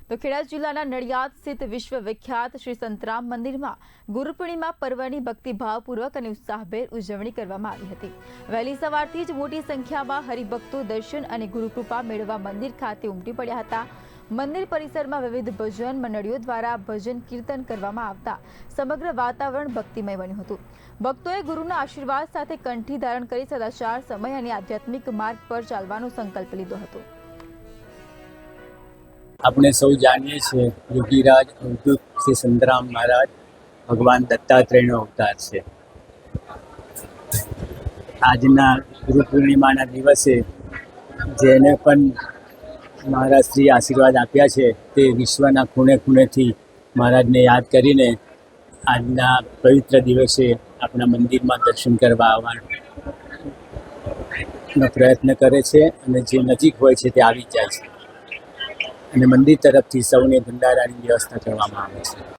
તો ખેડા જિલ્લાના નડિયાદ સ્થિત વિશ્વવિખ્યાત શ્રી સંતરામ મંદિરમાં ગુરુ પૂર્ણિમા પર્વની ભક્તિભાવપૂર્વક અને ઉત્સાહભેર ઉજવણી કરવામાં આવી હતી। વહેલી સવારથી જ મોટી સંખ્યામાં હરિભક્તો દર્શન અને ગુરુકૃપા મેળવવા મંદિર ખાતે ઉમટી પડ્યા હતા। મંદિર પરિસરમાં વિવિધ ભજન મંડળીઓ દ્વારા ભજન કીર્તન કરવામાં આવતા સમગ્ર વાતાવરણ ભક્તિમય બન્યું હતું। ભક્તોએ ગુરુના આશીર્વાદ સાથે કંઠી ધારણ કરી સદાચાર સમય અને આધ્યાત્મિક માર્ગ પર ચાલવાનો સંકલ્પ લીધો હતો। આપણે સૌ જાણીએ છીએ યોગીરાજ અવધૂત શ્રી સંતરામ મહારાજ ભગવાન દત્તાત્રેયનો અવતાર છે। આજના ગુરુ પૂર્ણિમાના દિવસે જેને પણ મહારાજશ્રી આશીર્વાદ આપ્યા છે તે વિશ્વના ખૂણે ખૂણેથી મહારાજને યાદ કરીને આજના પવિત્ર દિવસે આપણા મંદિરમાં દર્શન કરવા આવવાનો પ્રયત્ન કરે છે અને જે નજીક હોય છે તે આવી જાય છે અને મંદિર તરફથી સૌને ભંડારાની વ્યવસ્થા કરવામાં આવે છે।